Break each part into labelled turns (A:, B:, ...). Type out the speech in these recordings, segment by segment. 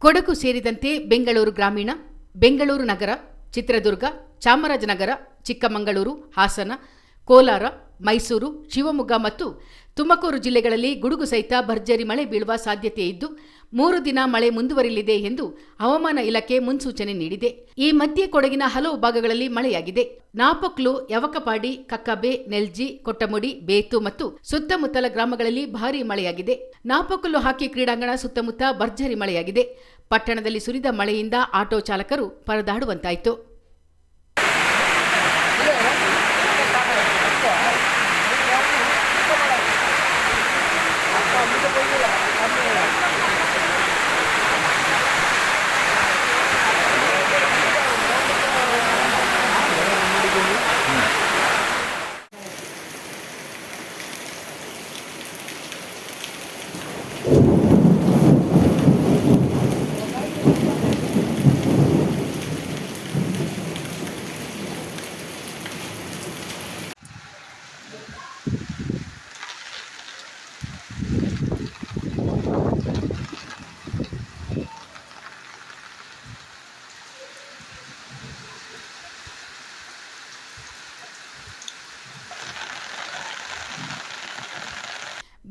A: ಕೊಡಗು ಸೇರಿದಂತೆ ಬೆಂಗಳೂರು ಗ್ರಾಮೀಣ, ಬೆಂಗಳೂರು ನಗರ, ಚಿತ್ರದುರ್ಗ, ಚಾಮರಾಜನಗರ, ಚಿಕ್ಕಮಗಳೂರು, ಹಾಸನ, ಕೋಲಾರ, ಮೈಸೂರು, ಶಿವಮೊಗ್ಗ ಮತ್ತು ತುಮಕೂರು ಜಿಲ್ಲೆಗಳಲ್ಲಿ ಗುಡುಗು ಸಹಿತ ಭರ್ಜರಿ ಮಳೆ ಬೀಳುವ ಸಾಧ್ಯತೆ ಇದ್ದು 3 ದಿನ ಮಳೆ ಮುಂದುವರಿಯಲಿದೆ ಎಂದು ಹವಾಮಾನ ಇಲಾಖೆ ಮುನ್ಸೂಚನೆ ನೀಡಿದೆ. ಈ ಮಧ್ಯೆ ಕೊಡಗಿನ ಹಲವು ಭಾಗಗಳಲ್ಲಿ ಮಳೆಯಾಗಿದೆ. ನಾಪೊಕ್ಲು, ಯವಕಪಾಡಿ, ಕಕ್ಕಬೆ, ನೆಲ್ಜಿ, ಕೊಟ್ಟಮುಡಿ, ಬೇತು ಮತ್ತು ಸುತ್ತಮುತ್ತಲ ಗ್ರಾಮಗಳಲ್ಲಿ ಭಾರೀ ಮಳೆಯಾಗಿದೆ. ನಾಪೊಕ್ಲು ಹಾಕಿ ಕ್ರೀಡಾಂಗಣ ಸುತ್ತಮುತ್ತ ಭರ್ಜರಿ ಮಳೆಯಾಗಿದೆ. ಪಟ್ಟಣದಲ್ಲಿ ಸುರಿದ ಮಳೆಯಿಂದ ಆಟೋ ಚಾಲಕರು ಪರದಾಡುವಂತಾಯಿತು.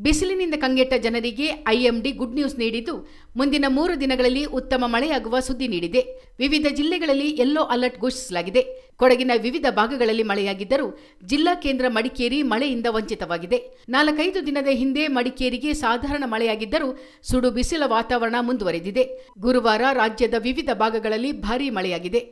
A: ಬಿಸಿಲಿನಿಂದ ಕಂಗೆಟ್ಟ ಜನರಿಗೆ ಐಎಂಡಿ ಗುಡ್ ನ್ಯೂಸ್ ನೀಡಿದ್ದು, ಮುಂದಿನ 3 ದಿನಗಳಲ್ಲಿ ಉತ್ತಮ ಮಳೆಯಾಗುವ ಸುದ್ದಿ ನೀಡಿದೆ. ವಿವಿಧ ಜಿಲ್ಲೆಗಳಲ್ಲಿ ಯೆಲ್ಲೋ ಅಲರ್ಟ್ ಘೋಷಿಸಲಾಗಿದೆ. ಕೊಡಗಿನ ವಿವಿಧ ಭಾಗಗಳಲ್ಲಿ ಮಳೆಯಾಗಿದ್ದರೂ ಜಿಲ್ಲಾ ಕೇಂದ್ರ ಮಡಿಕೇರಿ ಮಳೆಯಿಂದ ವಂಚಿತವಾಗಿದೆ. 4-5 ದಿನದ ಹಿಂದೆ ಮಡಿಕೇರಿಗೆ ಸಾಧಾರಣ ಮಳೆಯಾಗಿದ್ದರೂ ಸುಡು ಬಿಸಿಲ ವಾತಾವರಣ ಮುಂದುವರೆದಿದೆ. ಗುರುವಾರ ರಾಜ್ಯದ ವಿವಿಧ ಭಾಗಗಳಲ್ಲಿ ಭಾರೀ ಮಳೆಯಾಗಿದೆ.